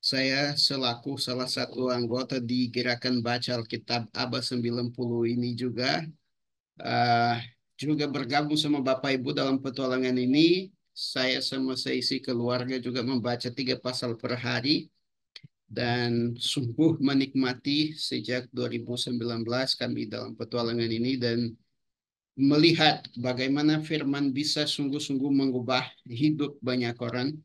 Saya selaku salah satu anggota di Gerakan Baca Alkitab Aba 90 ini eh, juga bergabung sama Bapak Ibu dalam petualangan ini. Saya sama seisi keluarga juga membaca 3 pasal per hari dan sungguh menikmati sejak 2019 kami dalam petualangan ini dan melihat bagaimana firman bisa sungguh-sungguh mengubah hidup banyak orang.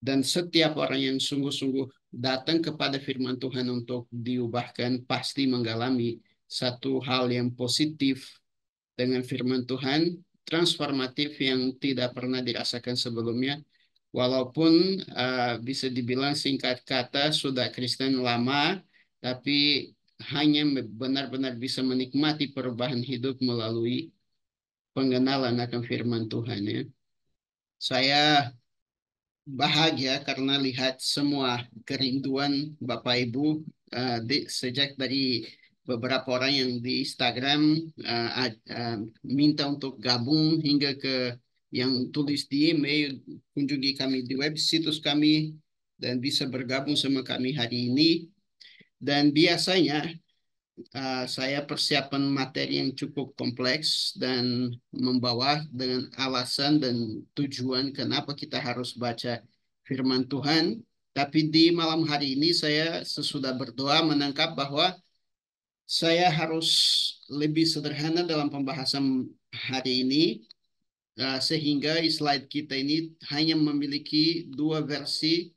Dan setiap orang yang sungguh-sungguh datang kepada firman Tuhan untuk diubahkan pasti mengalami satu hal yang positif dengan firman Tuhan, transformatif yang tidak pernah dirasakan sebelumnya. Walaupun bisa dibilang singkat kata sudah Kristen lama, tapi hanya benar-benar bisa menikmati perubahan hidup melalui pengenalan akan firman Tuhan ya. Saya bahagia karena lihat semua kerinduan Bapak Ibu sejak dari beberapa orang yang di Instagram minta untuk gabung hingga ke yang tulis di email, kunjungi kami di web situs kami dan bisa bergabung sama kami hari ini. Dan biasanya saya persiapan materi yang cukup kompleks dan membawa dengan alasan dan tujuan kenapa kita harus baca firman Tuhan. Tapi di malam hari ini saya sesudah berdoa menangkap bahwa saya harus lebih sederhana dalam pembahasan hari ini sehingga slide kita ini hanya memiliki 2 versi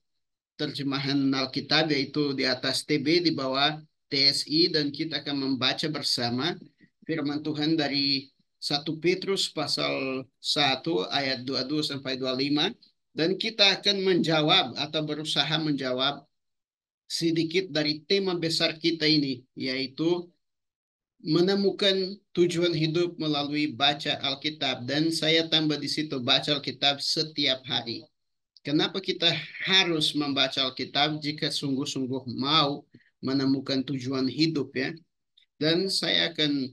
terjemahan Alkitab yaitu di atas TB di bawah TSI dan kita akan membaca bersama firman Tuhan dari 1 Petrus pasal 1 ayat 22 sampai 25 dan kita akan menjawab atau berusaha menjawab sedikit dari tema besar kita ini yaitu menemukan tujuan hidup melalui baca Alkitab dan saya tambah di situ baca Alkitab setiap hari. Kenapa kita harus membaca Alkitab jika sungguh-sungguh mau menemukan tujuan hidup ya? Dan saya akan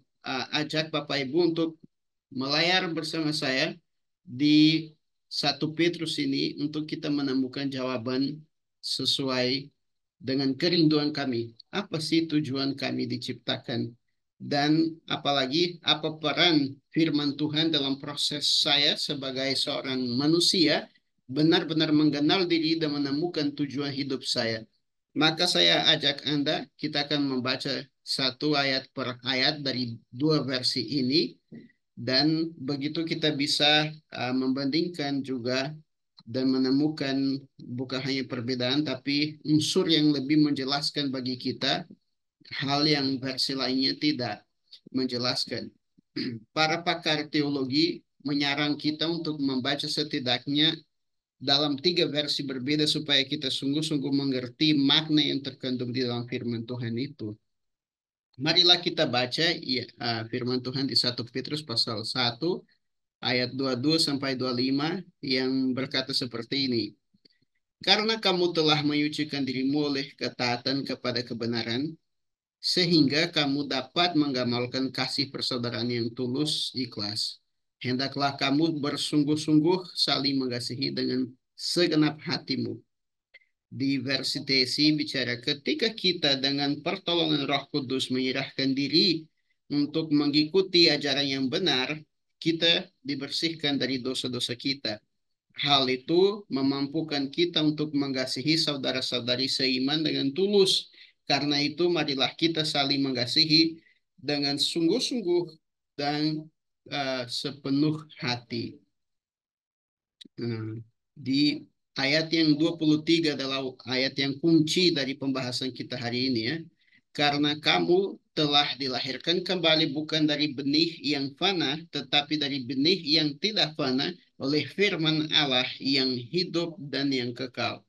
ajak Bapak Ibu untuk melayar bersama saya di 1 Petrus ini untuk kita menemukan jawaban sesuai dengan kerinduan kami. Apa sih tujuan kami diciptakan? Dan apalagi apa peran firman Tuhan dalam proses saya sebagai seorang manusia benar-benar mengenal diri dan menemukan tujuan hidup saya. Maka saya ajak Anda, kita akan membaca satu ayat per ayat dari 2 versi ini dan begitu kita bisa membandingkan juga dan menemukan bukan hanya perbedaan tapi unsur yang lebih menjelaskan bagi kita hal yang versi lainnya tidak menjelaskan. Para pakar teologi menyarang kita untuk membaca setidaknya dalam 3 versi berbeda supaya kita sungguh-sungguh mengerti makna yang terkandung di dalam firman Tuhan itu. Marilah kita baca firman Tuhan di 1 Petrus pasal 1 ayat 22 sampai 25 yang berkata seperti ini. Karena kamu telah menyucikan dirimu oleh ketaatan kepada kebenaran, sehingga kamu dapat menggamalkan kasih persaudaraan yang tulus, ikhlas. Hendaklah kamu bersungguh-sungguh saling mengasihi dengan segenap hatimu. Di versi TSI bicara ketika kita dengan pertolongan Roh Kudus menyerahkan diri untuk mengikuti ajaran yang benar, kita dibersihkan dari dosa-dosa kita. Hal itu memampukan kita untuk mengasihi saudara-saudari seiman dengan tulus. Karena itu marilah kita saling mengasihi dengan sungguh-sungguh dan sepenuh hati. Di ayat yang 23 adalah ayat yang kunci dari pembahasan kita hari ini ya. Karena kamu telah dilahirkan kembali bukan dari benih yang fana, tetapi dari benih yang tidak fana oleh firman Allah yang hidup dan yang kekal.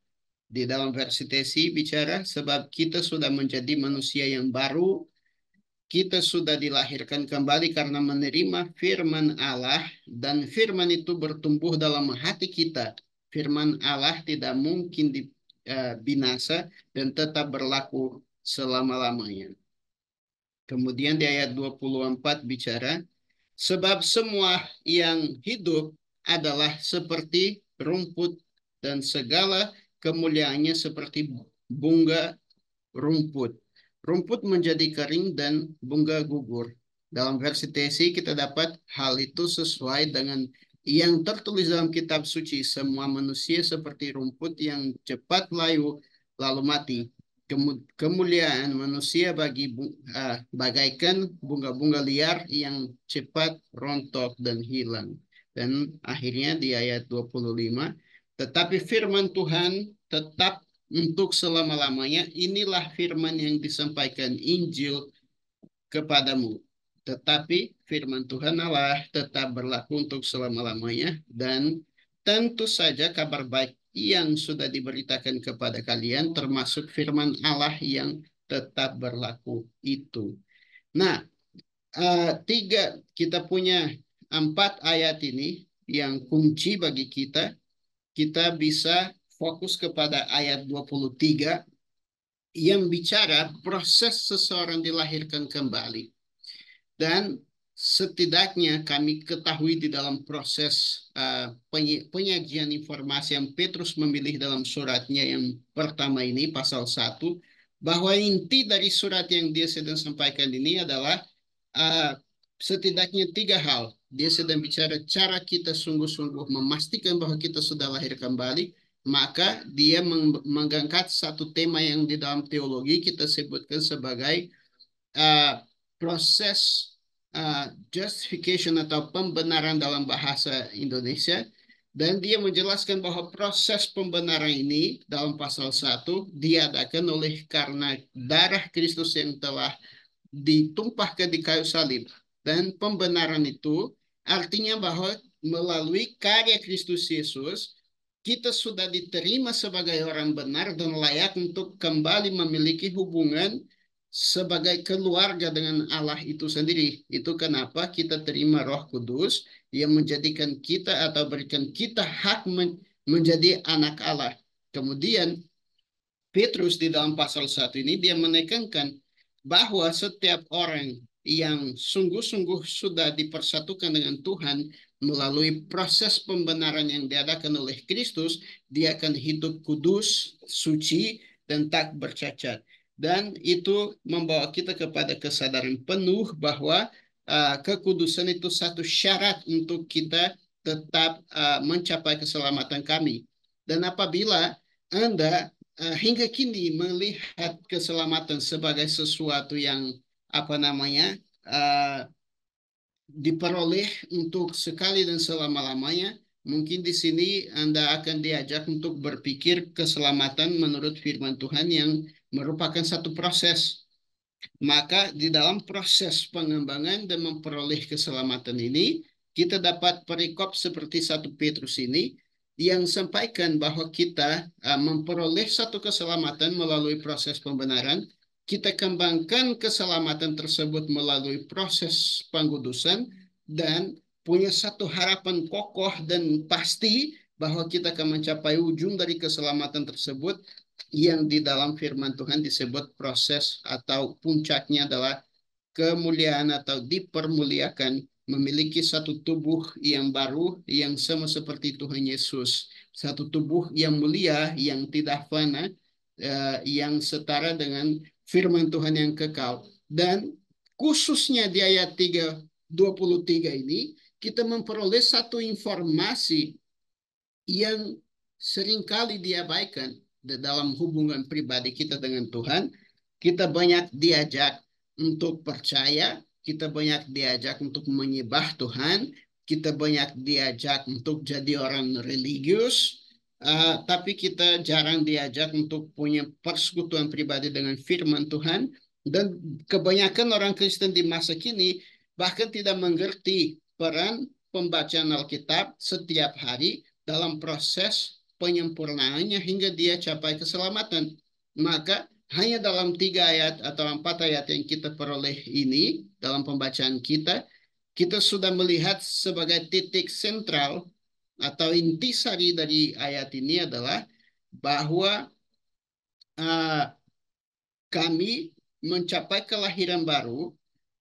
Di dalam versi TSI bicara, sebab kita sudah menjadi manusia yang baru, kita sudah dilahirkan kembali karena menerima firman Allah dan firman itu bertumbuh dalam hati kita. Firman Allah tidak mungkin binasa dan tetap berlaku selama-lamanya. Kemudian di ayat 24 bicara, sebab semua yang hidup adalah seperti rumput dan segala kemuliaannya seperti bunga rumput. Rumput menjadi kering dan bunga gugur. Dalam versi TSI kita dapat hal itu sesuai dengan yang tertulis dalam kitab suci. Semua manusia seperti rumput yang cepat layu lalu mati. Kemuliaan manusia bagaikan bunga-bunga liar yang cepat rontok dan hilang. Dan akhirnya di ayat 25, tetapi firman Tuhan tetap untuk selama-lamanya. Inilah firman yang disampaikan Injil kepadamu. Tetapi firman Tuhan Allah tetap berlaku untuk selama-lamanya, dan tentu saja kabar baik yang sudah diberitakan kepada kalian termasuk firman Allah yang tetap berlaku itu. Nah, kita punya 4 ayat ini yang kunci bagi kita. Kita bisa fokus kepada ayat 23 yang bicara proses seseorang dilahirkan kembali. Dan setidaknya kami ketahui di dalam proses penyajian informasi yang Petrus memilih dalam suratnya yang pertama ini, pasal 1, bahwa inti dari surat yang dia sedang sampaikan ini adalah setidaknya 3 hal. Dia sedang bicara cara kita sungguh-sungguh memastikan bahwa kita sudah lahir kembali. Maka dia mengangkat satu tema yang di dalam teologi kita sebutkan sebagai proses justification atau pembenaran dalam bahasa Indonesia. Dan dia menjelaskan bahwa proses pembenaran ini dalam pasal 1 diadakan oleh karena darah Kristus yang telah ditumpahkan di kayu salib. Dan pembenaran itu artinya bahwa melalui karya Kristus Yesus, kita sudah diterima sebagai orang benar dan layak untuk kembali memiliki hubungan sebagai keluarga dengan Allah itu sendiri. Itu kenapa kita terima Roh Kudus yang menjadikan kita atau berikan kita hak menjadi anak Allah. Kemudian Petrus di dalam pasal 1 ini dia menekankan bahwa setiap orang yang sungguh-sungguh sudah dipersatukan dengan Tuhan melalui proses pembenaran yang diadakan oleh Kristus, dia akan hidup kudus, suci, dan tak bercacat. Dan itu membawa kita kepada kesadaran penuh bahwa kekudusan itu satu syarat untuk kita tetap mencapai keselamatan kami. Dan apabila Anda hingga kini melihat keselamatan sebagai sesuatu yang diperoleh untuk sekali dan selama-lamanya, mungkin di sini Anda akan diajak untuk berpikir keselamatan menurut firman Tuhan yang merupakan satu proses. Maka di dalam proses pengembangan dan memperoleh keselamatan ini, kita dapat perikop seperti 1 Petrus ini yang sampaikan bahwa kita memperoleh satu keselamatan melalui proses pembenaran. Kita kembangkan keselamatan tersebut melalui proses pengkudusan dan punya satu harapan kokoh dan pasti bahwa kita akan mencapai ujung dari keselamatan tersebut yang di dalam firman Tuhan disebut proses atau puncaknya adalah kemuliaan atau dipermuliakan, memiliki satu tubuh yang baru yang sama seperti Tuhan Yesus, satu tubuh yang mulia yang tidak fana, yang setara dengan firman Tuhan yang kekal. Dan khususnya di ayat 23 ini kita memperoleh satu informasi yang seringkali diabaikan dalam hubungan pribadi kita dengan Tuhan. Kita banyak diajak untuk percaya, kita banyak diajak untuk menyembah Tuhan, kita banyak diajak untuk jadi orang religius, tapi kita jarang diajak untuk punya persekutuan pribadi dengan firman Tuhan. Dan kebanyakan orang Kristen di masa kini bahkan tidak mengerti peran pembacaan Alkitab setiap hari dalam proses penyempurnaannya hingga dia capai keselamatan. Maka hanya dalam 3 ayat atau 4 ayat yang kita peroleh ini dalam pembacaan kita, kita sudah melihat sebagai titik sentral atau intisari dari ayat ini adalah bahwa kami mencapai kelahiran baru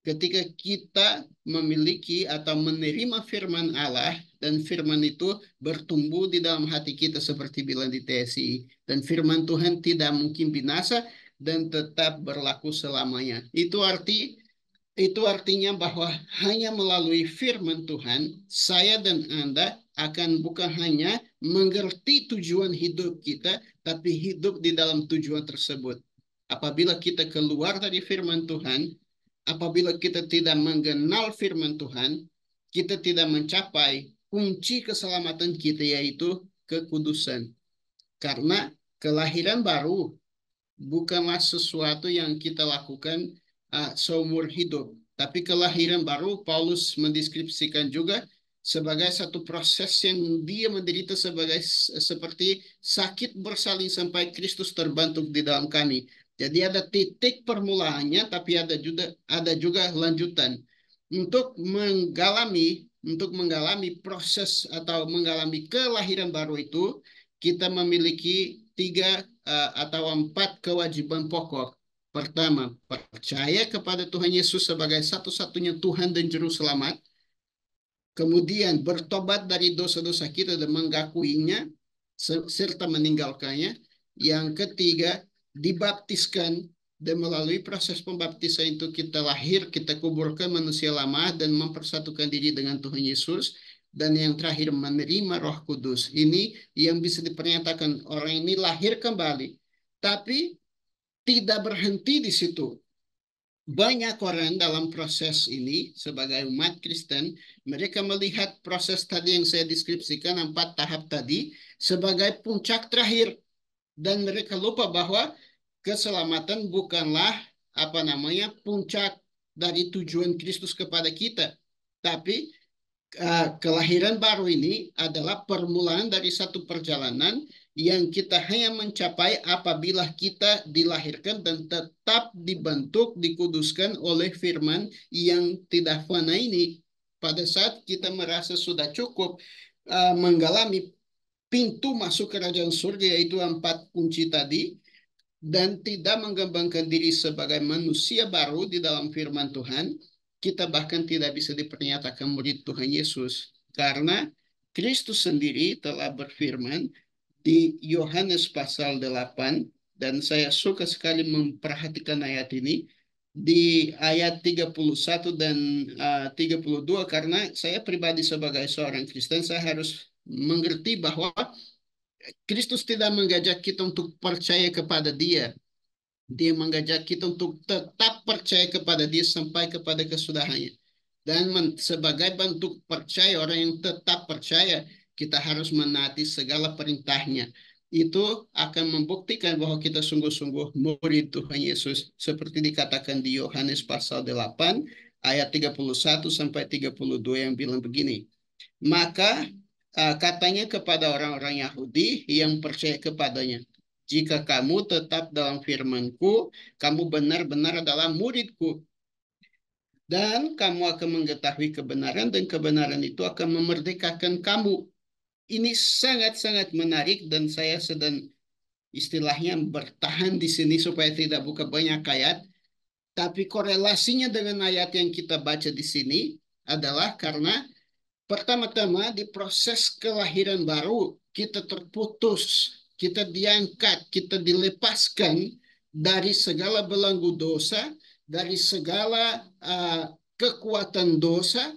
ketika kita memiliki atau menerima firman Allah dan firman itu bertumbuh di dalam hati kita seperti bilang di TSI, dan firman Tuhan tidak mungkin binasa dan tetap berlaku selamanya. Itu artinya bahwa hanya melalui firman Tuhan, saya dan Anda akan bukan hanya mengerti tujuan hidup kita, tapi hidup di dalam tujuan tersebut. Apabila kita keluar dari firman Tuhan, apabila kita tidak mengenal firman Tuhan, kita tidak mencapai kunci keselamatan kita, yaitu kekudusan. Karena kelahiran baru bukanlah sesuatu yang kita lakukan seumur hidup. Tapi kelahiran baru, Paulus mendeskripsikan juga sebagai satu proses yang dia menderita seperti sakit bersalin sampai Kristus terbentuk di dalam kami. Jadi ada titik permulaannya, tapi ada juga lanjutan. Untuk menggalami proses atau menggalami kelahiran baru itu, kita memiliki atau 4 kewajiban pokok. Pertama, percaya kepada Tuhan Yesus sebagai satu-satunya Tuhan dan Juru Selamat. Kemudian bertobat dari dosa-dosa kita dan mengakuinya serta meninggalkannya. Yang ketiga, dibaptiskan, dan melalui proses pembaptisan itu kita lahir, kita kuburkan manusia lama dan mempersatukan diri dengan Tuhan Yesus. Dan yang terakhir, menerima Roh Kudus. Ini yang bisa dipernyatakan orang ini lahir kembali. Tapi tidak berhenti di situ. Banyak orang dalam proses ini sebagai umat Kristen, mereka melihat proses tadi yang saya deskripsikan 4 tahap tadi sebagai puncak terakhir, dan mereka lupa bahwa keselamatan bukanlah puncak dari tujuan Kristus kepada kita, tapi kelahiran baru ini adalah permulaan dari satu perjalanan yang kita hanya mencapai apabila kita dilahirkan dan tetap dibentuk, dikuduskan oleh firman yang tidak fana ini. Pada saat kita merasa sudah cukup menggalami pintu masuk kerajaan surga, yaitu 4 kunci tadi, dan tidak mengembangkan diri sebagai manusia baru di dalam firman Tuhan, kita bahkan tidak bisa dipernyatakan murid Tuhan Yesus. Karena Kristus sendiri telah berfirman di Yohanes pasal 8, dan saya suka sekali memperhatikan ayat ini, di ayat 31 dan 32, karena saya pribadi sebagai seorang Kristen, saya harus mengerti bahwa Kristus tidak mengajak kita untuk percaya kepada Dia. Dia mengajak kita untuk tetap percaya kepada Dia sampai kepada kesudahannya. Dan sebagai bentuk percaya, orang yang tetap percaya, kita harus menaati segala perintahnya. Itu akan membuktikan bahwa kita sungguh-sungguh murid Tuhan Yesus. Seperti dikatakan di Yohanes pasal 8, ayat 31 sampai 32 yang bilang begini. Maka katanya kepada orang-orang Yahudi yang percaya kepadanya, jika kamu tetap dalam firman-Ku, kamu benar-benar adalah murid-Ku. Dan kamu akan mengetahui kebenaran, dan kebenaran itu akan memerdekakan kamu. Ini sangat-sangat menarik, dan saya sedang istilahnya bertahan di sini supaya tidak buka banyak ayat. Tapi korelasinya dengan ayat yang kita baca di sini adalah karena pertama-tama di proses kelahiran baru, kita terputus, kita diangkat, kita dilepaskan dari segala belenggu dosa, dari segala kekuatan dosa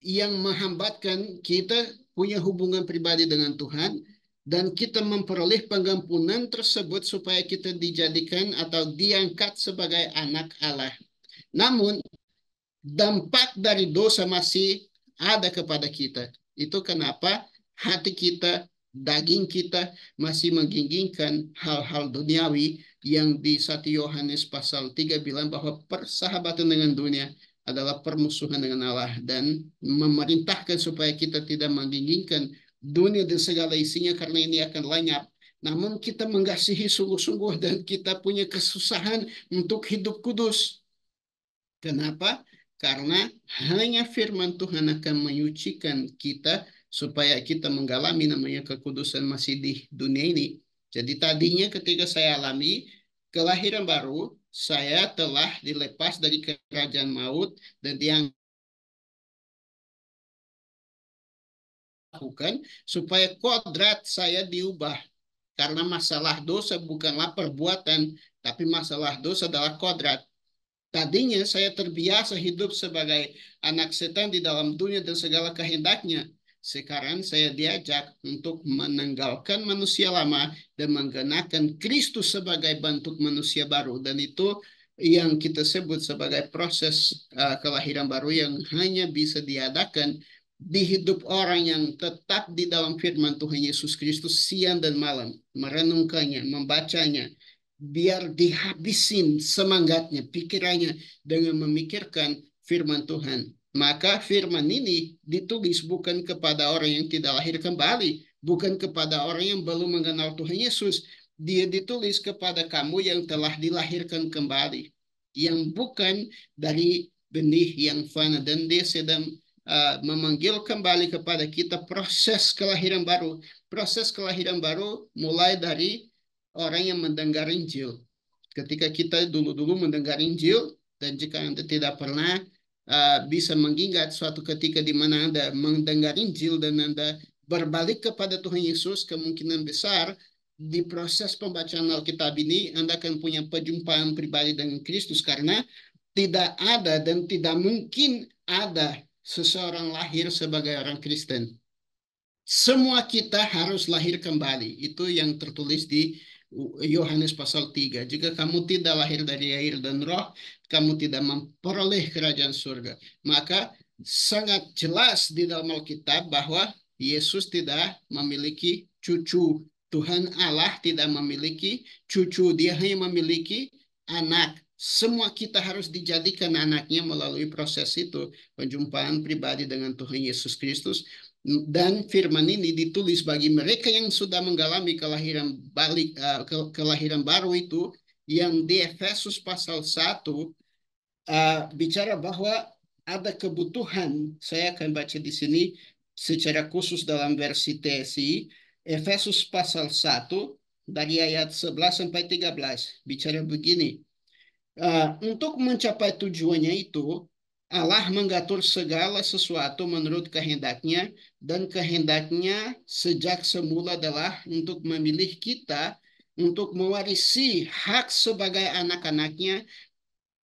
yang menghambatkan kita punya hubungan pribadi dengan Tuhan, dan kita memperoleh pengampunan tersebut supaya kita dijadikan atau diangkat sebagai anak Allah. Namun, dampak dari dosa masih ada kepada kita. Itu kenapa hati kita, daging kita masih menginginkan hal-hal duniawi yang di 1 Yohanes pasal 3 bilang bahwa persahabatan dengan dunia adalah permusuhan dengan Allah, dan memerintahkan supaya kita tidak menginginkan dunia dan segala isinya karena ini akan lenyap. Namun kita mengasihi sungguh-sungguh dan kita punya kesusahan untuk hidup kudus. Kenapa? Karena hanya firman Tuhan akan menyucikan kita supaya kita mengalami namanya kekudusan masih di dunia ini. Jadi tadinya ketika saya alami kelahiran baru, saya telah dilepas dari kerajaan maut dan dilakukan supaya kodrat saya diubah. Karena masalah dosa bukanlah perbuatan, tapi masalah dosa adalah kodrat. Tadinya saya terbiasa hidup sebagai anak setan di dalam dunia dan segala kehendaknya. Sekarang saya diajak untuk menanggalkan manusia lama dan menggunakan Kristus sebagai bentuk manusia baru. Dan itu yang kita sebut sebagai proses kelahiran baru yang hanya bisa diadakan di hidup orang yang tetap di dalam firman Tuhan Yesus Kristus siang dan malam, merenungkannya, membacanya, biar dihabisin semangatnya, pikirannya dengan memikirkan firman Tuhan. Maka firman ini ditulis bukan kepada orang yang tidak lahir kembali, bukan kepada orang yang belum mengenal Tuhan Yesus. Dia ditulis kepada kamu yang telah dilahirkan kembali, yang bukan dari benih yang fana. Dan dia sedang memanggil kembali kepada kita proses kelahiran baru. Proses kelahiran baru mulai dari orang yang mendengar Injil. Ketika kita dulu-dulu mendengar Injil, dan jika Anda tidak pernah bisa mengingat suatu ketika di mana Anda mendengar Injil dan Anda berbalik kepada Tuhan Yesus, kemungkinan besar di proses pembacaan Alkitab ini Anda akan punya perjumpaan pribadi dengan Kristus, karena tidak ada dan tidak mungkin ada seseorang lahir sebagai orang Kristen. Semua kita harus lahir kembali. Itu yang tertulis di Yohanes pasal 3. Jika kamu tidak lahir dari air dan roh, kamu tidak memperoleh kerajaan surga. Maka sangat jelas di dalam Alkitab bahwa Yesus tidak memiliki cucu. Tuhan Allah tidak memiliki cucu. Dia hanya memiliki anak. Semua kita harus dijadikan anaknya melalui proses itu. Penjumpaan pribadi dengan Tuhan Yesus Kristus. Dan firman ini ditulis bagi mereka yang sudah mengalami kelahiran kelahiran baru itu, yang di Efesus pasal 1 bicara bahwa ada kebutuhan. Saya akan baca di sini secara khusus dalam versi TSI. Efesus pasal 1 dari ayat 11 sampai 13 bicara begini. Untuk mencapai tujuannya itu, Allah mengatur segala sesuatu menurut kehendaknya, dan kehendaknya sejak semula adalah untuk memilih kita untuk mewarisi hak sebagai anak-anaknya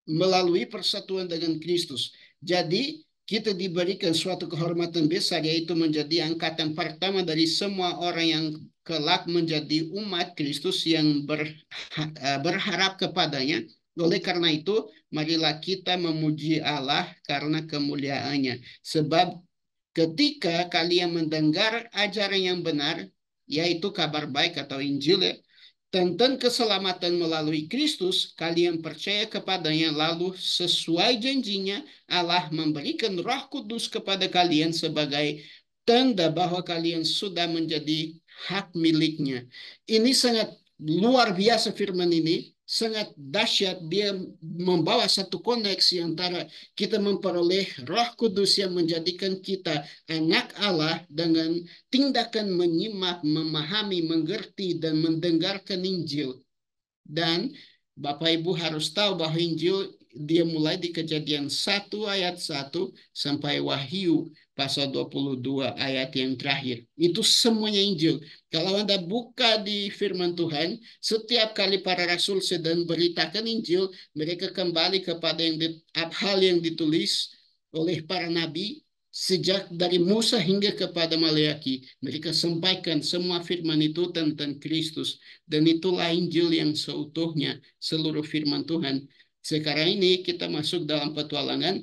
melalui persatuan dengan Kristus. Jadi kita diberikan suatu kehormatan besar, yaitu menjadi angkatan pertama dari semua orang yang kelak menjadi umat Kristus yang berharap kepadanya. Oleh karena itu, marilah kita memuji Allah karena kemuliaannya. Sebab ketika kalian mendengar ajaran yang benar, yaitu kabar baik atau Injil, tentang keselamatan melalui Kristus, kalian percaya kepadanya, lalu sesuai janjinya Allah memberikan Roh Kudus kepada kalian sebagai tanda bahwa kalian sudah menjadi hak miliknya. Ini sangat luar biasa firman ini, sangat dahsyat. Dia membawa satu koneksi antara kita memperoleh Roh Kudus yang menjadikan kita anak Allah dengan tindakan menyimak, memahami, mengerti, dan mendengarkan Injil. Dan Bapak Ibu harus tahu bahwa Injil dia mulai di Kejadian 1 ayat 1 sampai Wahyu pasal 22 ayat yang terakhir. Itu semuanya Injil. Kalau Anda buka di firman Tuhan, setiap kali para rasul sedang beritakan Injil, mereka kembali kepada hal yang ditulis oleh para nabi. Sejak dari Musa hingga kepada Maleaki, mereka sampaikan semua firman itu tentang Kristus. Dan itulah Injil yang seutuhnya, seluruh firman Tuhan. Sekarang ini kita masuk dalam petualangan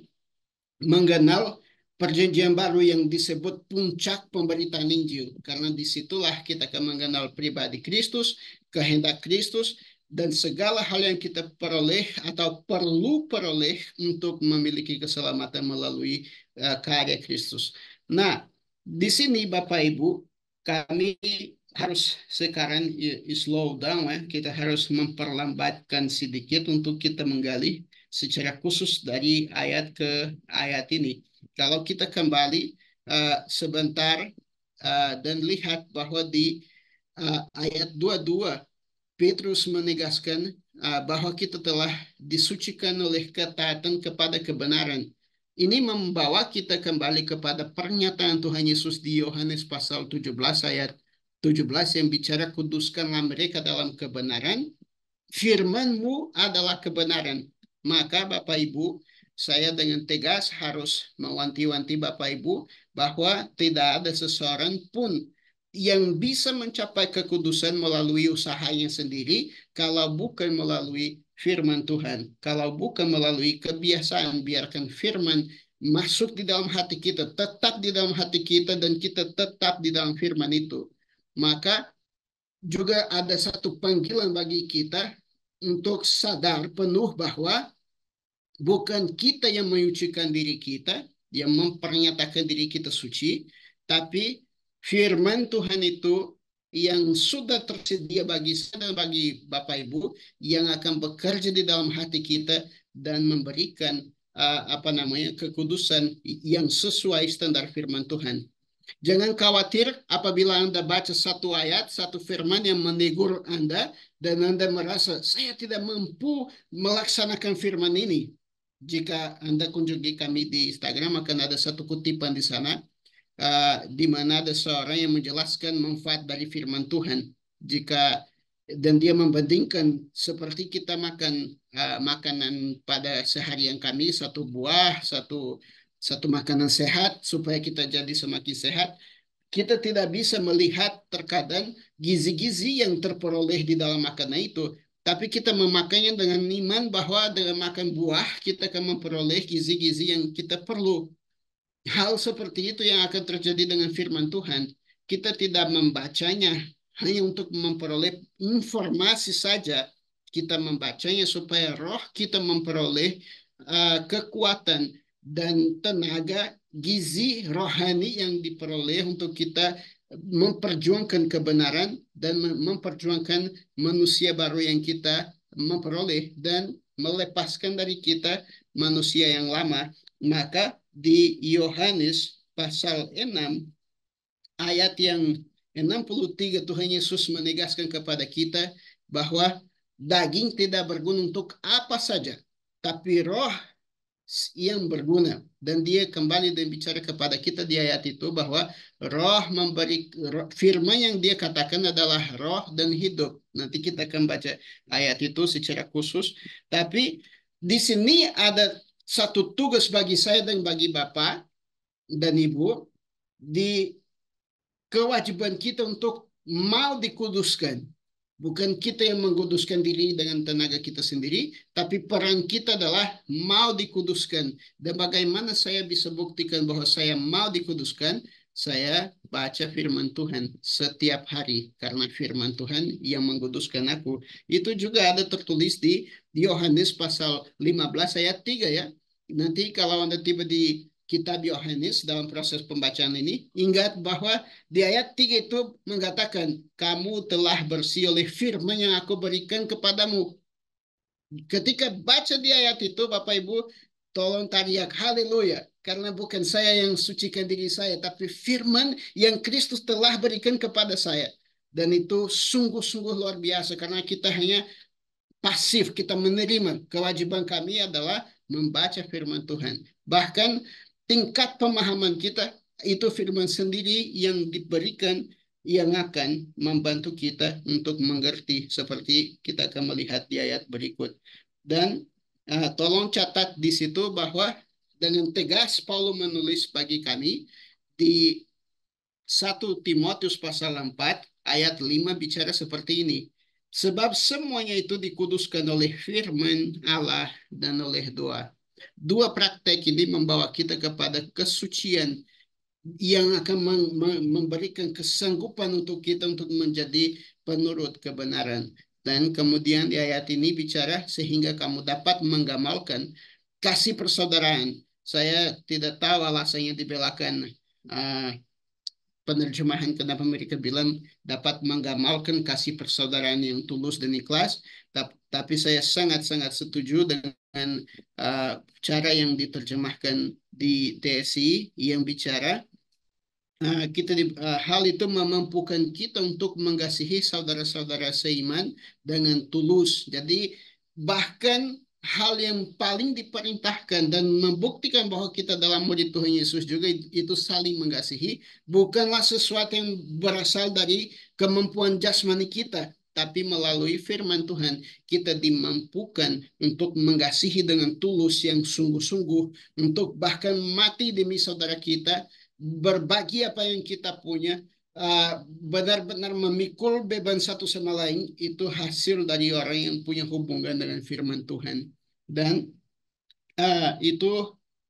mengenal perjanjian baru yang disebut puncak pemberitaan Injil. Karena disitulah kita akan mengenal pribadi Kristus, kehendak Kristus, dan segala hal yang kita peroleh atau perlu peroleh untuk memiliki keselamatan melalui karya Kristus. Nah, di sini Bapak Ibu, kami harus sekarang slow down ya. Kita harus memperlambatkan sedikit untuk kita menggali secara khusus dari ayat ke ayat ini. Kalau kita kembali sebentar dan lihat bahwa di ayat 22 Petrus menegaskan bahwa kita telah disucikan oleh ketaatan kepada kebenaran. Ini membawa kita kembali kepada pernyataan Tuhan Yesus di Yohanes pasal 17 ayat 17 yang bicara kuduskanlah mereka dalam kebenaran. Firman-Mu adalah kebenaran. Maka Bapak Ibu, saya dengan tegas harus mewanti-wanti Bapak Ibu bahwa tidak ada seseorang pun yang bisa mencapai kekudusan melalui usahanya sendiri kalau bukan melalui firman Tuhan. Kalau bukan melalui kebiasaan, biarkan firman masuk di dalam hati kita, tetap di dalam hati kita, dan kita tetap di dalam firman itu. Maka juga ada satu panggilan bagi kita untuk sadar penuh bahwa bukan kita yang menyucikan diri kita, yang mempernyatakan diri kita suci, tapi firman Tuhan itu yang sudah tersedia bagi saya dan bagi Bapak Ibu yang akan bekerja di dalam hati kita dan memberikan kekudusan yang sesuai standar firman Tuhan. Jangan khawatir apabila Anda baca satu ayat, satu firman yang menegur Anda, dan Anda merasa, saya tidak mampu melaksanakan firman ini. Jika Anda kunjungi kami di Instagram, akan ada satu kutipan di sana, di mana ada seorang yang menjelaskan manfaat dari firman Tuhan. Dan dia membandingkan seperti kita makan makanan pada seharian kami, satu buah, satu makanan sehat supaya kita jadi semakin sehat. Kita tidak bisa melihat terkadang gizi-gizi yang terperoleh di dalam makanan itu, tapi kita memakannya dengan iman bahwa dengan makan buah kita akan memperoleh gizi-gizi yang kita perlu. Hal seperti itu yang akan terjadi dengan firman Tuhan. Kita tidak membacanya hanya untuk memperoleh informasi saja. Kita membacanya supaya roh kita memperoleh kekuatan dan tenaga gizi rohani yang diperoleh untuk kita memperjuangkan kebenaran dan memperjuangkan manusia baru yang kita memperoleh dan melepaskan dari kita manusia yang lama. Maka di Yohanes pasal 6 ayat yang 63 Tuhan Yesus menegaskan kepada kita bahwa daging tidak berguna untuk apa saja, tapi roh yang berguna. Dan dia kembali dan bicara kepada kita di ayat itu bahwa roh memberi firman yang dia katakan adalah roh dan hidup. Nanti kita akan baca ayat itu secara khusus. Tapi di sini ada satu tugas bagi saya dan bagi Bapak dan Ibu, di kewajiban kita untuk mau dikuduskan. Bukan kita yang mengkuduskan diri dengan tenaga kita sendiri, tapi peran kita adalah mau dikuduskan. Dan bagaimana saya bisa buktikan bahwa saya mau dikuduskan? Saya baca firman Tuhan setiap hari, karena firman Tuhan yang mengkuduskan aku. Itu juga ada tertulis di Yohanes pasal 15 ayat 3 ya. Nanti kalau Anda tiba di kitab Yohanes dalam proses pembacaan ini, ingat bahwa di ayat 3 itu mengatakan, kamu telah bersih oleh firman yang aku berikan kepadamu. Ketika baca di ayat itu, Bapak Ibu, tolong teriak haleluya. Karena bukan saya yang sucikan diri saya, tapi firman yang Kristus telah berikan kepada saya. Dan itu sungguh-sungguh luar biasa, karena kita hanya pasif, kita menerima. Kewajiban kami adalah membaca firman Tuhan. Bahkan tingkat pemahaman kita itu firman sendiri yang diberikan yang akan membantu kita untuk mengerti, seperti kita akan melihat di ayat berikut. Dan tolong catat di situ bahwa dengan tegas Paulus menulis bagi kami di 1 Timotius pasal 4 ayat 5 bicara seperti ini. Sebab semuanya itu dikuduskan oleh firman Allah dan oleh doa. Dua praktek ini membawa kita kepada kesucian yang akan memberikan kesanggupan untuk kita untuk menjadi penurut kebenaran. Dan kemudian di ayat ini bicara sehingga kamu dapat menggamalkan kasih persaudaraan. Saya tidak tahu alasannya di belakang penerjemahan kenapa mereka bilang dapat menggamalkan kasih persaudaraan yang tulus dan ikhlas, tapi saya sangat-sangat setuju dengan cara yang diterjemahkan di TSI yang bicara hal itu memampukan kita untuk mengasihi saudara-saudara seiman dengan tulus. Jadi bahkan hal yang paling diperintahkan dan membuktikan bahwa kita dalam murid Tuhan Yesus juga itu saling mengasihi, bukanlah sesuatu yang berasal dari kemampuan jasmani kita, tapi melalui firman Tuhan kita dimampukan untuk mengasihi dengan tulus yang sungguh-sungguh, untuk bahkan mati demi saudara kita, berbagi apa yang kita punya, benar-benar memikul beban satu sama lain. Itu hasil dari orang yang punya hubungan dengan firman Tuhan. Dan itu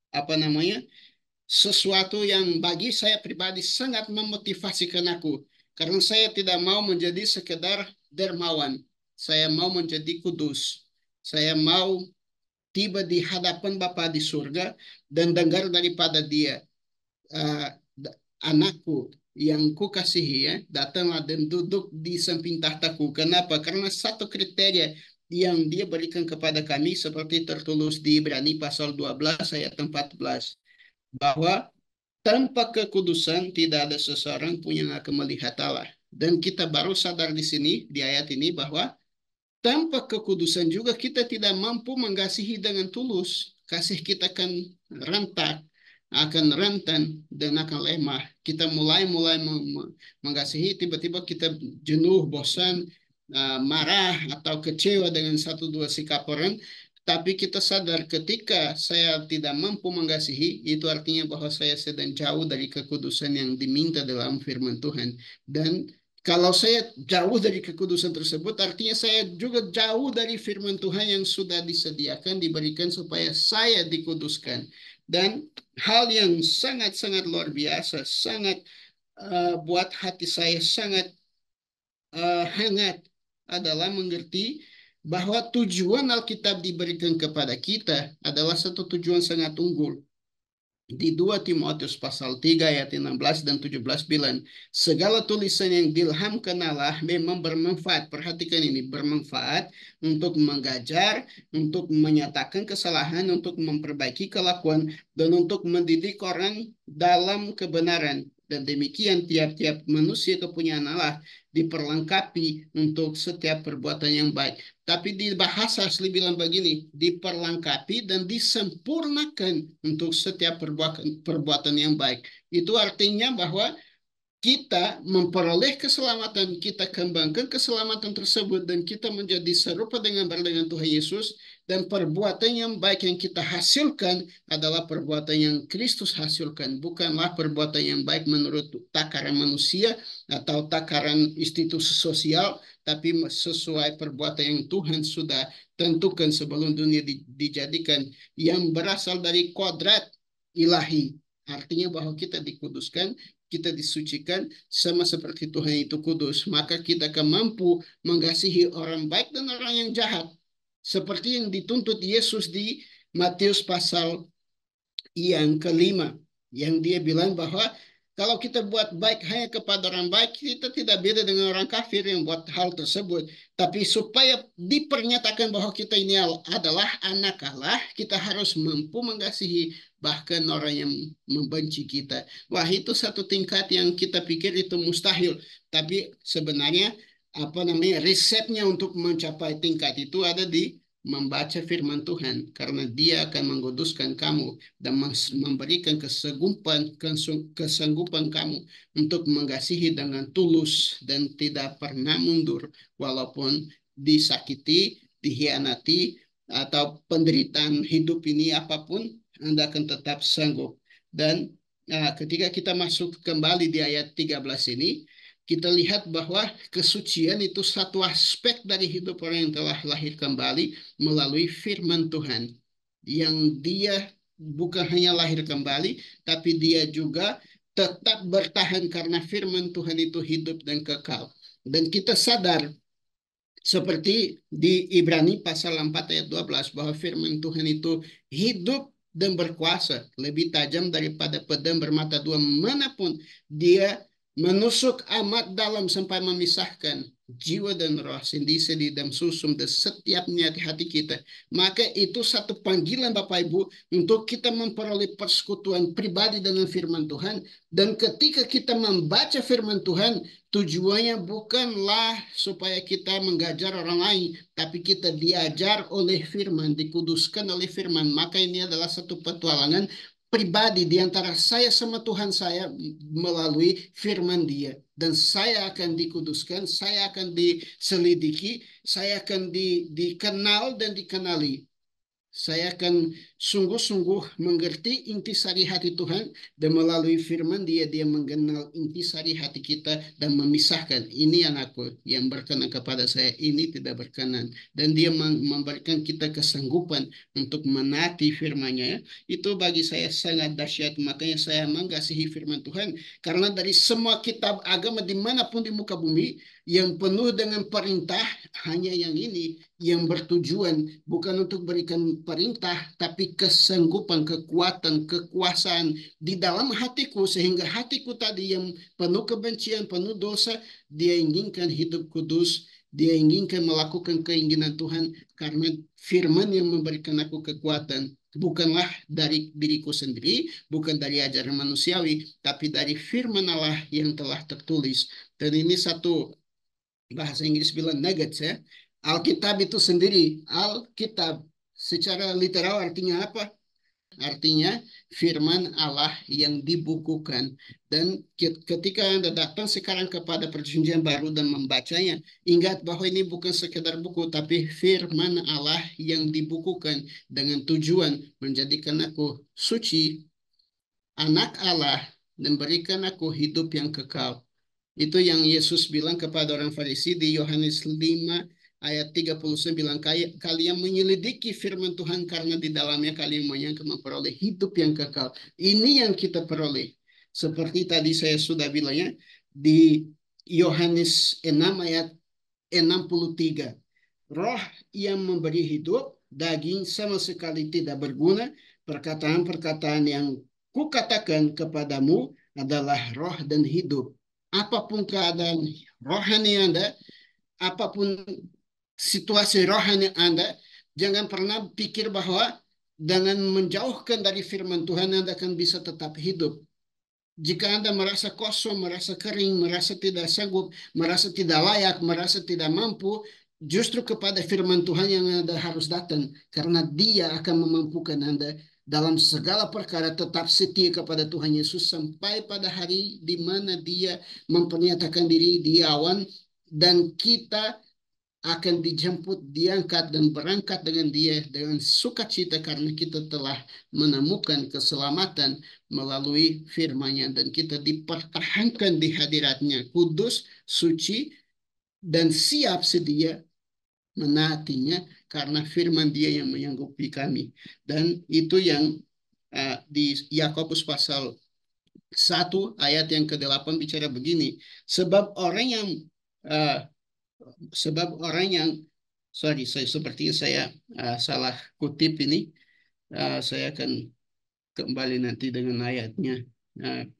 apa namanya, sesuatu yang bagi saya pribadi sangat memotivasikan aku, karena saya tidak mau menjadi sekedar dermawan, saya mau menjadi kudus, saya mau tiba di hadapan Bapa di surga dan dengar daripada Dia, uh, anakku yang kukasihi ya, datanglah dan duduk di samping tahtaku. Kenapa? Karena satu kriteria yang dia berikan kepada kami seperti tertulis di Ibrani pasal 12 ayat 14, bahwa tanpa kekudusan tidak ada seseorang pun yang akan melihat Allah. Dan kita baru sadar di sini di ayat ini bahwa tanpa kekudusan juga kita tidak mampu mengasihi dengan tulus. Kasih kita akan rentak, akan rentan, dan akan lemah. Kita mulai mengasihi, tiba-tiba kita jenuh, bosan, marah, atau kecewa dengan satu dua sikap orang. Tapi kita sadar ketika saya tidak mampu mengasihi, itu artinya bahwa saya sedang jauh dari kekudusan yang diminta dalam firman Tuhan. Dan kalau saya jauh dari kekudusan tersebut, artinya saya juga jauh dari firman Tuhan yang sudah disediakan, diberikan supaya saya dikuduskan. Dan hal yang sangat-sangat luar biasa, sangat buat hati saya sangat hangat adalah mengerti bahwa tujuan Alkitab diberikan kepada kita adalah satu tujuan sangat unggul. Di 2 Timotius pasal 3 ayat 16 dan 17 bilang, segala tulisan yang diilhamkan Allah memang bermanfaat. Perhatikan ini, bermanfaat untuk mengajar, untuk menyatakan kesalahan, untuk memperbaiki kelakuan, dan untuk mendidik orang dalam kebenaran. Dan demikian tiap-tiap manusia kepunyaan Allah diperlengkapi untuk setiap perbuatan yang baik. Tapi di bahasa asli bilang begini, diperlengkapi dan disempurnakan untuk setiap perbuatan yang baik. Itu artinya bahwa kita memperoleh keselamatan, kita kembangkan keselamatan tersebut, dan kita menjadi serupa dengan Tuhan Yesus, dan perbuatan yang baik yang kita hasilkan adalah perbuatan yang Kristus hasilkan, bukanlah perbuatan yang baik menurut takaran manusia atau takaran institusi sosial, tapi sesuai perbuatan yang Tuhan sudah tentukan sebelum dunia dijadikan, yang berasal dari kodrat ilahi. Artinya bahwa kita dikuduskan, kita disucikan sama seperti Tuhan itu kudus, maka kita akan mampu mengasihi orang baik dan orang yang jahat, seperti yang dituntut Yesus di Matius pasal yang kelima, yang dia bilang bahwa kalau kita buat baik hanya kepada orang baik, kita tidak beda dengan orang kafir yang buat hal tersebut. Tapi supaya dipernyatakan bahwa kita ini adalah anak Allah, kita harus mampu mengasihi bahkan orang yang membenci kita. Wah, itu satu tingkat yang kita pikir itu mustahil. Tapi sebenarnya apa namanya, resepnya untuk mencapai tingkat itu ada di membaca firman Tuhan, karena Dia akan menguduskan kamu dan memberikan kesanggupan kamu untuk mengasihi dengan tulus dan tidak pernah mundur walaupun disakiti, dikhianati, atau penderitaan hidup ini apapun, Anda akan tetap sanggup. Dan ketika kita masuk kembali di ayat 13 ini, kita lihat bahwa kesucian itu satu aspek dari hidup orang yang telah lahir kembali melalui firman Tuhan. Yang dia bukan hanya lahir kembali, tapi dia juga tetap bertahan karena firman Tuhan itu hidup dan kekal. Dan kita sadar, seperti di Ibrani pasal 4 ayat 12, bahwa firman Tuhan itu hidup dan berkuasa, lebih tajam daripada pedang bermata dua manapun. Dia menusuk amat dalam sampai memisahkan jiwa dan roh, sendi-sendi dan susum dan setiap niat hati kita. Maka itu satu panggilan Bapak Ibu untuk kita memperoleh persekutuan pribadi dengan firman Tuhan. Dan ketika kita membaca firman Tuhan, tujuannya bukanlah supaya kita mengajar orang lain, tapi kita diajar oleh firman, dikuduskan oleh firman. Maka ini adalah satu petualangan pribadi di antara saya sama Tuhan saya melalui firman Dia. Dan saya akan dikuduskan, saya akan diselidiki, saya akan dikenal dan dikenali. Saya akan sungguh-sungguh mengerti intisari hati Tuhan dan melalui firman dia mengenal intisari hati kita dan memisahkan ini anakku yang berkenan kepada saya, ini tidak berkenan, dan dia memberikan kita kesanggupan untuk menaati firman-Nya. Itu bagi saya sangat dahsyat. Makanya saya mengasihi firman Tuhan karena dari semua kitab agama dimanapun di muka bumi yang penuh dengan perintah, hanya yang ini yang bertujuan bukan untuk berikan perintah, tapi kesanggupan, kekuatan, kekuasaan di dalam hatiku, sehingga hatiku tadi yang penuh kebencian, penuh dosa, dia inginkan hidup kudus, dia inginkan melakukan keinginan Tuhan, karena firman yang memberikan aku kekuatan bukanlah dari diriku sendiri, bukan dari ajaran manusiawi, tapi dari firman Allah yang telah tertulis. Dan ini satu bahasa Inggris bilang nuggets ya. Alkitab itu sendiri, Alkitab secara literal artinya apa? Artinya firman Allah yang dibukukan. Dan ketika Anda datang sekarang kepada perjanjian baru dan membacanya, ingat bahwa ini bukan sekedar buku, tapi firman Allah yang dibukukan dengan tujuan menjadikan aku suci, anak Allah, dan berikan aku hidup yang kekal. Itu yang Yesus bilang kepada orang Farisi di Yohanes 5 ayat 39. Kalian menyelidiki firman Tuhan karena di dalamnya kalian menyangka memperoleh hidup yang kekal. Ini yang kita peroleh. Seperti tadi saya sudah bilangnya di Yohanes 6 ayat 63. Roh yang memberi hidup, daging sama sekali tidak berguna. Perkataan-perkataan yang kukatakan kepadamu adalah roh dan hidup. Apapun keadaan rohani Anda, apapun situasi rohani Anda, jangan pernah pikir bahwa dengan menjauhkan dari firman Tuhan Anda akan bisa tetap hidup. Jika Anda merasa kosong, merasa kering, merasa tidak sanggup, merasa tidak layak, merasa tidak mampu, justru kepada firman Tuhan yang Anda harus datang, karena Dia akan memampukan Anda dalam segala perkara tetap setia kepada Tuhan Yesus sampai pada hari di mana Dia mempernyatakan diri di awan dan kita akan dijemput, diangkat, dan berangkat dengan Dia dengan sukacita karena kita telah menemukan keselamatan melalui firman-Nya dan kita dipertahankan di hadirat-Nya kudus, suci, dan siap sedia menaatinya karena firman Dia yang menyanggupi kami. Dan itu yang di Yakobus pasal 1 ayat yang ke-8 bicara begini, sebab orang yang uh, seperti saya salah kutip ini, saya akan kembali nanti dengan ayatnya.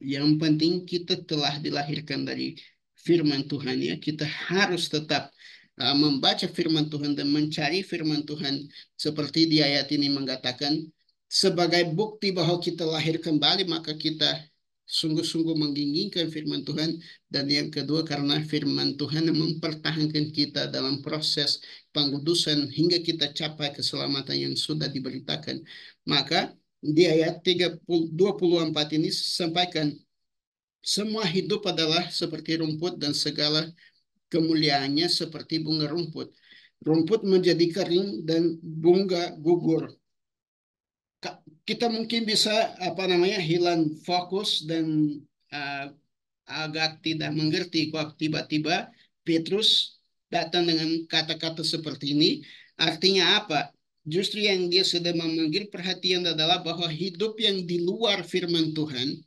Yang penting kita telah dilahirkan dari firman Tuhan ya, kita harus tetap membaca firman Tuhan dan mencari firman Tuhan seperti di ayat ini mengatakan sebagai bukti bahwa kita lahir kembali, maka kita sungguh-sungguh menginginkan firman Tuhan. Dan yang kedua, karena firman Tuhan mempertahankan kita dalam proses pengudusan hingga kita capai keselamatan yang sudah diberitakan. Maka di ayat 24 ini sampaikan, semua hidup adalah seperti rumput dan segala kemuliaannya seperti bunga rumput. Rumput menjadi kering dan bunga gugur. Kita mungkin bisa hilang fokus dan uh, agak tidak mengerti kok tiba-tiba Petrus datang dengan kata-kata seperti ini. Artinya apa? Justru yang dia sedang memanggil perhatian adalah bahwa hidup yang di luar firman Tuhan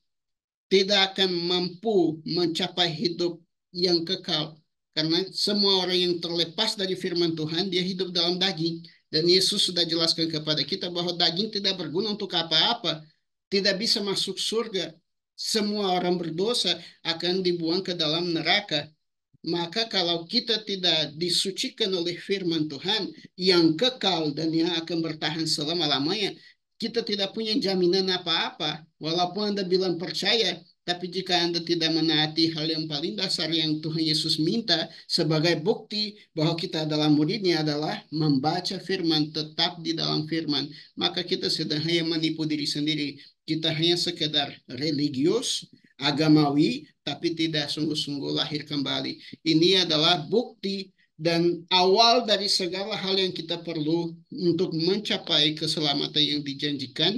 tidak akan mampu mencapai hidup yang kekal. Karena semua orang yang terlepas dari firman Tuhan, dia hidup dalam daging. Dan Yesus sudah jelaskan kepada kita bahwa daging tidak berguna untuk apa-apa. Tidak bisa masuk surga. Semua orang berdosa akan dibuang ke dalam neraka. Maka kalau kita tidak disucikan oleh firman Tuhan yang kekal dan yang akan bertahan selama-lamanya, kita tidak punya jaminan apa-apa. Walaupun Anda bilang percaya, tapi jika Anda tidak menaati hal yang paling dasar yang Tuhan Yesus minta sebagai bukti bahwa kita adalah muridnya adalah membaca firman, tetap di dalam firman, maka kita sedang hanya menipu diri sendiri. Kita hanya sekedar religius, agamawi, tapi tidak sungguh-sungguh lahir kembali. Ini adalah bukti dan awal dari segala hal yang kita perlu untuk mencapai keselamatan yang dijanjikan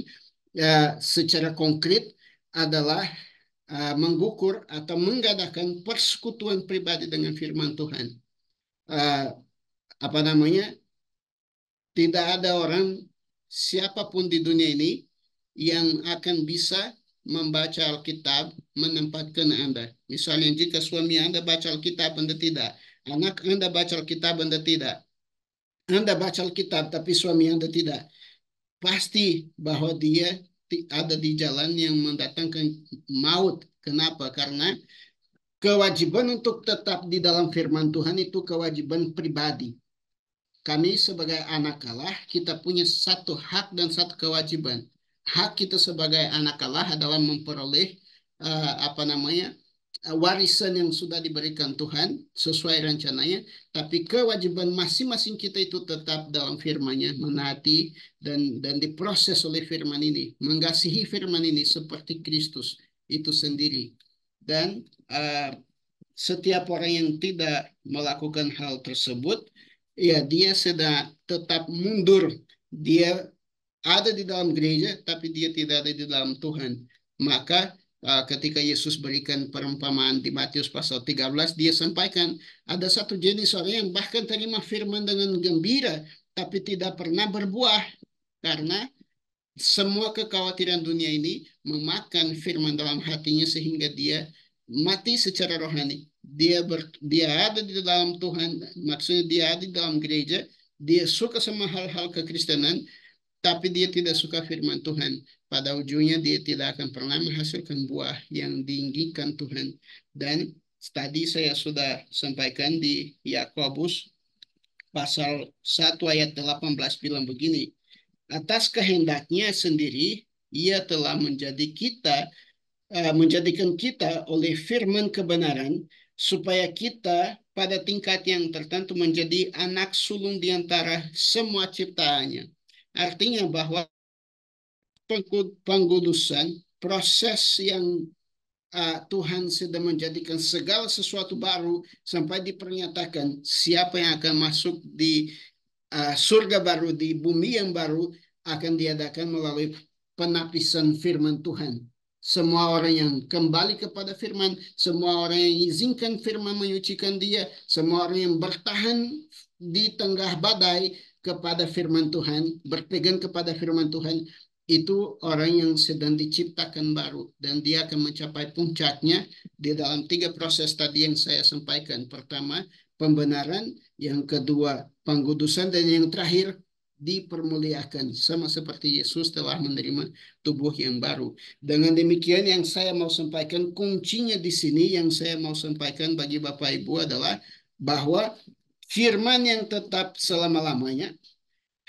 secara konkret adalah mengukur atau mengadakan persekutuan pribadi dengan firman Tuhan. Apa namanya? Tidak ada orang siapapun di dunia ini yang akan bisa membaca Alkitab menempatkan Anda. Misalnya jika suami Anda baca Alkitab, Anda tidak. Anak Anda baca Alkitab, Anda tidak. Anda baca Alkitab, tapi suami Anda tidak. Pasti bahwa dia ada di jalan yang mendatangkan maut. Kenapa? Karena kewajiban untuk tetap di dalam firman Tuhan itu kewajiban pribadi. Kami sebagai anak Allah, kita punya satu hak dan satu kewajiban. Hak kita sebagai anak Allah adalah memperoleh warisan yang sudah diberikan Tuhan sesuai rencananya, tapi kewajiban masing-masing kita itu tetap dalam firman-Nya, menaati dan diproses oleh firman ini, mengasihi firman ini seperti Kristus itu sendiri. Dan setiap orang yang tidak melakukan hal tersebut, ya dia sedang tetap mundur. Dia ada di dalam gereja, tapi dia tidak ada di dalam Tuhan. Maka ketika Yesus berikan perumpamaan di Matius pasal 13, dia sampaikan ada satu jenis orang yang bahkan terima firman dengan gembira, tapi tidak pernah berbuah. Karena semua kekhawatiran dunia ini memakan firman dalam hatinya sehingga dia mati secara rohani. Dia ada di dalam Tuhan, maksudnya dia ada di dalam gereja, dia suka sama hal-hal kekristenan, tapi dia tidak suka firman Tuhan. Pada ujungnya dia tidak akan pernah menghasilkan buah yang diinginkan Tuhan. Dan tadi saya sudah sampaikan di Yakobus pasal 1 ayat 18 bilang begini, atas kehendaknya sendiri ia telah menjadikan kita oleh firman kebenaran supaya kita pada tingkat yang tertentu menjadi anak sulung di antara semua ciptaannya. Artinya bahwa pengkudusan, proses yang Tuhan sedang menjadikan segala sesuatu baru sampai dipernyatakan siapa yang akan masuk di surga baru, di bumi yang baru akan diadakan melalui penapisan firman Tuhan. Semua orang yang kembali kepada firman, semua orang yang izinkan firman menyucikan dia, semua orang yang bertahan di tengah badai kepada firman Tuhan, berpegang kepada firman Tuhan, itu orang yang sedang diciptakan baru dan dia akan mencapai puncaknya di dalam 3 proses tadi yang saya sampaikan. Pertama, pembenaran, yang kedua, pengkudusan, dan yang terakhir, dipermuliakan sama seperti Yesus telah menerima tubuh yang baru. Dengan demikian yang saya mau sampaikan, kuncinya di sini yang saya mau sampaikan bagi Bapak Ibu adalah bahwa firman yang tetap selama-lamanya,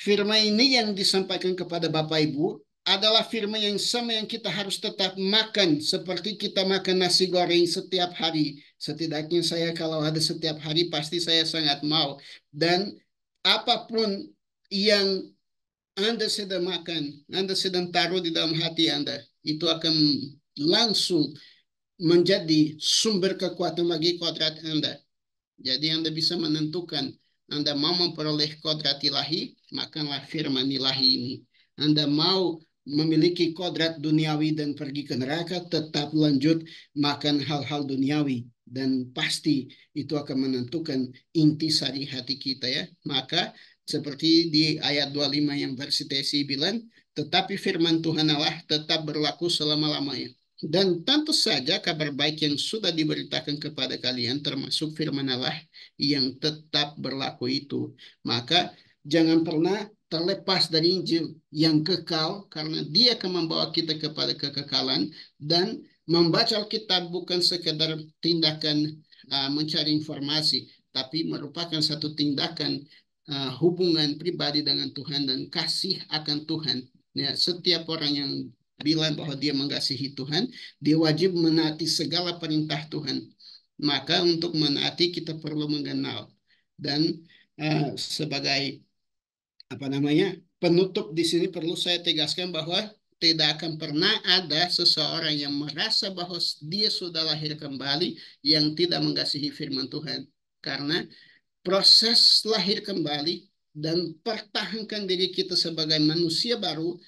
firman ini yang disampaikan kepada Bapak Ibu adalah firman yang sama yang kita harus tetap makan seperti kita makan nasi goreng setiap hari. Setidaknya saya kalau ada setiap hari pasti saya sangat mau. Dan apapun yang Anda sedang makan, Anda sedang taruh di dalam hati Anda, itu akan langsung menjadi sumber kekuatan bagi kodrat Anda. Jadi Anda bisa menentukan Anda mau memperoleh kodrat ilahi, makanlah firman ilahi ini. Anda mau memiliki kodrat duniawi dan pergi ke neraka, tetap lanjut makan hal-hal duniawi. Dan pasti itu akan menentukan intisari hati kita ya. Maka seperti di ayat 25 yang versi TSI bilang, tetapi firman Tuhan Allah tetap berlaku selama-lamanya. Dan tentu saja kabar baik yang sudah diberitakan kepada kalian termasuk firman Allah yang tetap berlaku itu. Maka jangan pernah terlepas dari Injil yang kekal karena dia akan membawa kita kepada kekekalan, dan membaca Alkitab bukan sekedar tindakan mencari informasi, tapi merupakan satu tindakan hubungan pribadi dengan Tuhan dan kasih akan Tuhan. Ya, setiap orang yang bilang bahwa dia mengasihi Tuhan, dia wajib menaati segala perintah Tuhan. Maka untuk menaati kita perlu mengenal. Dan sebagai penutup di sini perlu saya tegaskan bahwa tidak akan pernah ada seseorang yang merasa bahwa dia sudah lahir kembali yang tidak mengasihi firman Tuhan. Karena proses lahir kembali dan pertahankan diri kita sebagai manusia baru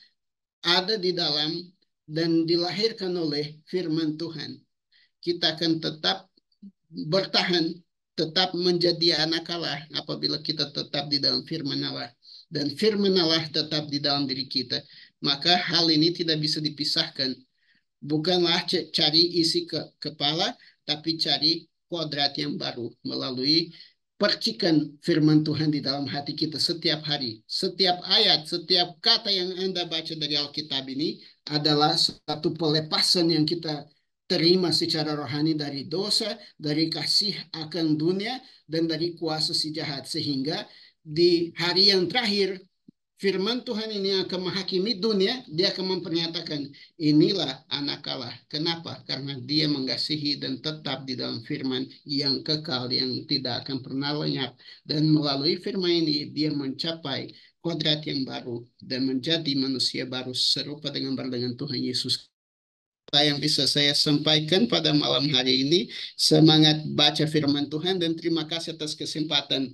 ada di dalam dan dilahirkan oleh firman Tuhan. Kita akan tetap bertahan, tetap menjadi anak Allah apabila kita tetap di dalam firman Allah. Dan firman Allah tetap di dalam diri kita. Maka hal ini tidak bisa dipisahkan. Bukanlah cari isi kepala, tapi cari kodrat yang baru melalui percikan firman Tuhan di dalam hati kita setiap hari. Setiap ayat, setiap kata yang Anda baca dari Alkitab ini adalah satu pelepasan yang kita terima secara rohani dari dosa, dari kasih akan dunia, dan dari kuasa si jahat. Sehingga di hari yang terakhir, firman Tuhan ini akan menghakimi dunia, dia akan mempernyatakan, inilah anak Allah. Kenapa? Karena dia mengasihi dan tetap di dalam firman yang kekal, yang tidak akan pernah lenyap. Dan melalui firman ini, dia mencapai kodrat yang baru dan menjadi manusia baru serupa dengan Tuhan Yesus. Yang bisa saya sampaikan pada malam hari ini. Semangat baca firman Tuhan dan terima kasih atas kesempatan